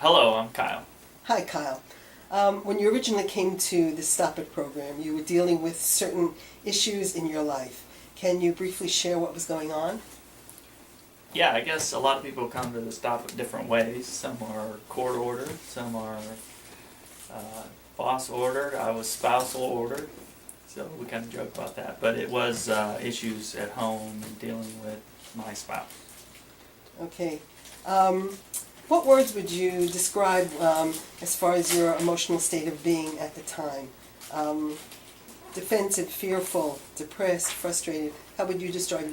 Hello, I'm Kyle. Hi, Kyle. When you originally came to the Stop It program, you were dealing with certain issues in your life. Can you briefly share what was going on? Yeah, I guess a lot of people come to the stop in different ways. Some are court ordered, some are boss ordered. I was spousal ordered, so we kind of joke about that. But it was issues at home and dealing with my spouse. Okay. What words would you describe as far as your emotional state of being at the time? Defensive, fearful, depressed, frustrated. How would you describe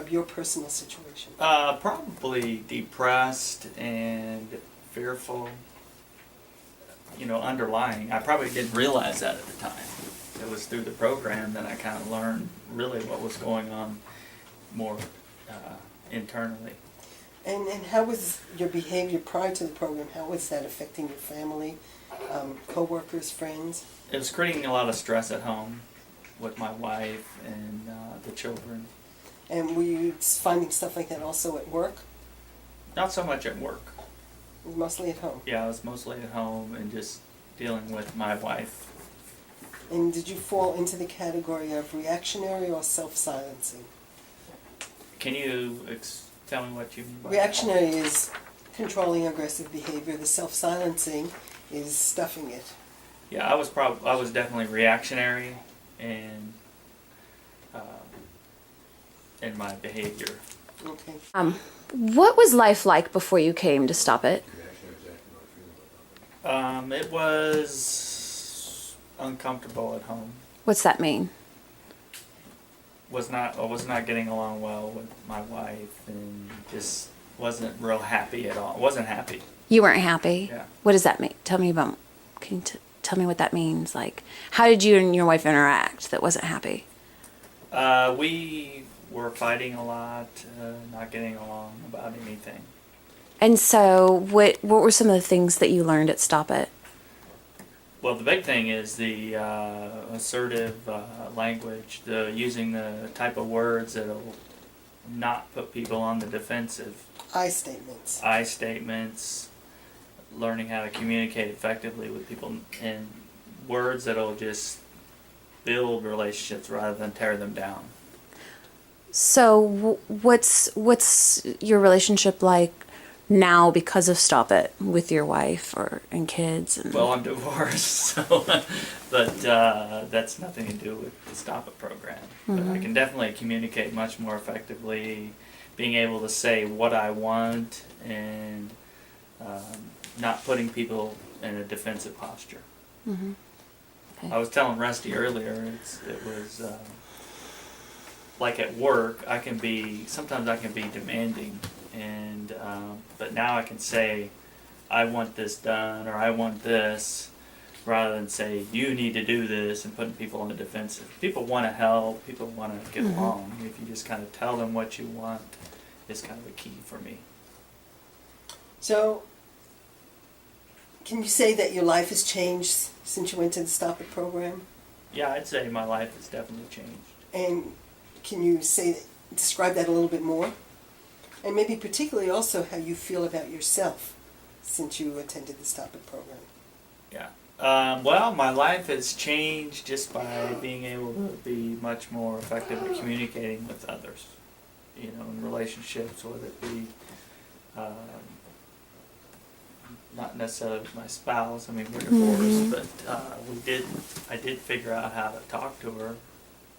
your personal situation? Probably depressed and fearful. Underlying. I probably didn't realize that at the time. It was through the program that I kind of learned really what was going on more internally. And how was your behavior prior to the program? How was that affecting your family, co-workers, friends? It was creating a lot of stress at home with my wife and the children. And were you finding stuff like that also at work? Not so much at work. It was mostly at home. Yeah, I was mostly at home and just dealing with my wife. And did you fall into the category of reactionary or self-silencing? Can you tell me what you mean by Reactionary is controlling aggressive behavior. The self-silencing is stuffing it. Yeah, I was definitely reactionary and in my behavior. Okay. What was life like before you came to Stop It? It was uncomfortable at home. What's that mean? I was not getting along well with my wife and just wasn't real happy at all. Wasn't happy. You weren't happy? Yeah. What does that mean? Tell me about, can you tell me what that means? Like, how did you and your wife interact that wasn't happy? We were fighting a lot, not getting along about anything. And so what were some of the things that you learned at Stop It? Well, the big thing is the assertive language, using the type of words that'll not put people on the defensive. I statements. I statements, learning how to communicate effectively with people, and words that'll just build relationships rather than tear them down. So what's your relationship like now because of Stop It with your wife and kids? Well, I'm divorced, so but that's nothing to do with the Stop It program. Mm-hmm. But I can definitely communicate much more effectively, being able to say what I want and not putting people in a defensive posture. Mm-hmm. Okay. I was telling Rusty earlier, it was like at work, sometimes I can be demanding, and but now I can say, I want this done, or I want this, rather than say, you need to do this, and putting people on the defensive. People want to help, people want to get Mm-hmm. along. If you just kind of tell them what you want, is kind of a key for me. So, can you say that your life has changed since you went to the Stop It program? Yeah, I'd say my life has definitely changed. And can you describe that a little bit more? And maybe particularly also how you feel about yourself since you attended the Stop It program. Yeah. Well, my life has changed just by being able to be much more effective at communicating with others. In relationships, whether it be not necessarily with my spouse. I mean, we're divorced, but I did figure out how to talk to her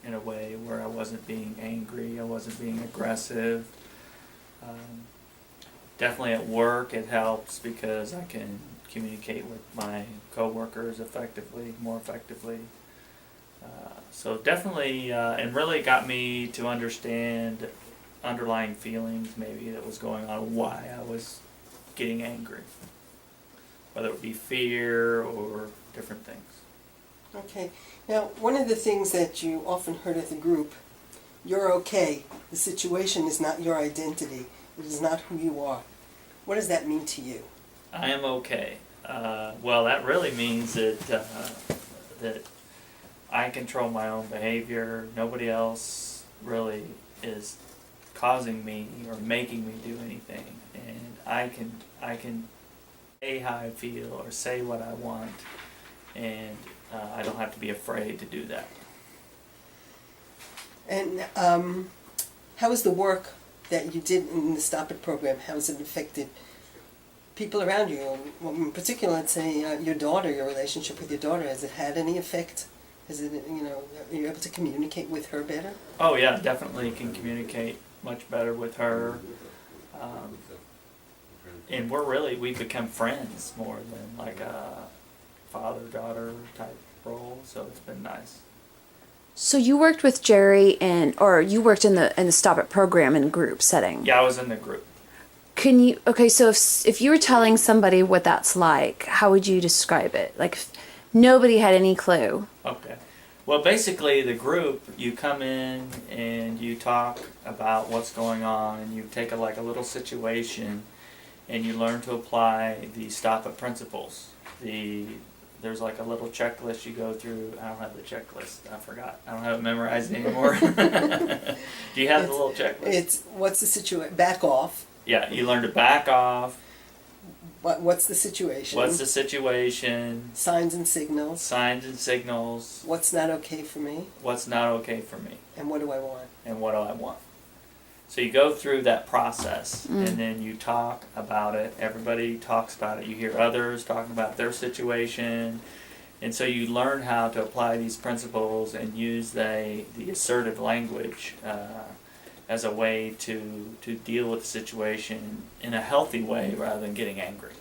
in a way where I wasn't being angry, I wasn't being aggressive. Definitely at work it helps because I can communicate with my coworkers more effectively. So definitely, and really got me to understand underlying feelings maybe that was going on, why I was getting angry. Whether it be fear or different things. Okay. Now, one of the things that you often heard at the group, you're okay. The situation is not your identity. It is not who you are. What does that mean to you? I am okay. Well, that really means that that I control my own behavior. Nobody else really is causing me or making me do anything, and I can say how I feel or say what I want, and I don't have to be afraid to do that. And how has the work that you did in the Stop It program, how has it affected people around you? Well, in particular, let's say your daughter, your relationship with your daughter, has it had any effect? Is it, are you able to communicate with her better? Oh yeah, definitely can communicate much better with her. And we've become friends more than like a father-daughter type role, so it's been nice. So you worked with Jerry or you worked in the Stop It program in group setting. Yeah, I was in the group. So if you were telling somebody what that's like, how would you describe it? Like if nobody had any clue. Okay. Well, basically, the group, you come in and you talk about what's going on, and you take a little situation, and you learn to apply the Stop It principles. There's like a little checklist you go through. I don't have the checklist. I forgot. I don't have it memorized anymore. Do you have the little checklist? What's the situation? Back off. Yeah, you learn to back off. What's the situation? What's the situation? Signs and signals. Signs and signals. What's not okay for me? What's not okay for me? And what do I want? And what do I want? So you go through that process, and then you talk about it. Everybody talks about it. You hear others talking about their situation, and so you learn how to apply these principles and use the assertive language as a way to deal with the situation in a healthy way rather than getting angry.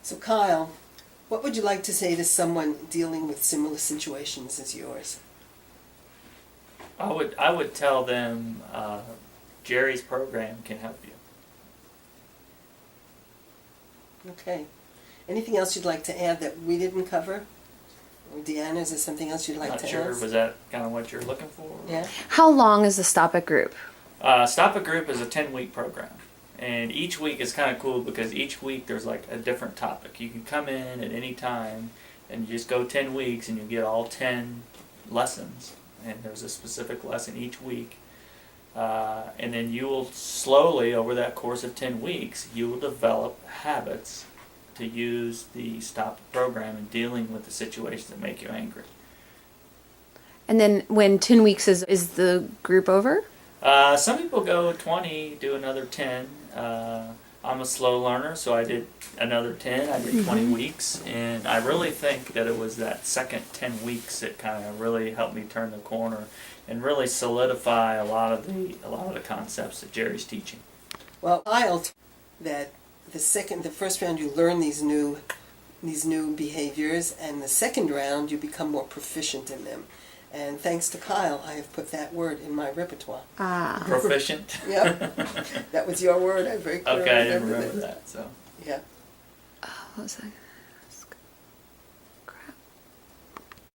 So Kyle, what would you like to say to someone dealing with similar situations as yours? I would tell them Jerry's program can help you. Okay. Anything else you'd like to add that we didn't cover? Or Deanna, is there something else you'd like Not to sure. ask? Was that kind of what you're looking for? Yeah. How long is the Stop It group? Stop It Group is a 10-week program. And each week is kind of cool because each week there's like a different topic. You can come in at any time and you just go 10 weeks and you get all 10 lessons. And there's a specific lesson each week. And then you will slowly, over that course of 10 weeks, you will develop habits to use the Stop It program in dealing with the situations that make you angry. And then when 10 weeks is the group over? Some people go 20, do another 10. I'm a slow learner, so I did another 10. I did 20 weeks, and I really think that it was that second 10 weeks that kind of really helped me turn the corner and really solidify a lot of the concepts that Jerry's teaching. Well, Kyle, that the first round you learn these new behaviors, and the second round you become more proficient in them. And thanks to Kyle, I have put that word in my repertoire. Proficient? Yep. That was your word. I very clearly Okay, I didn't remember remember that. So. Yeah. What was that?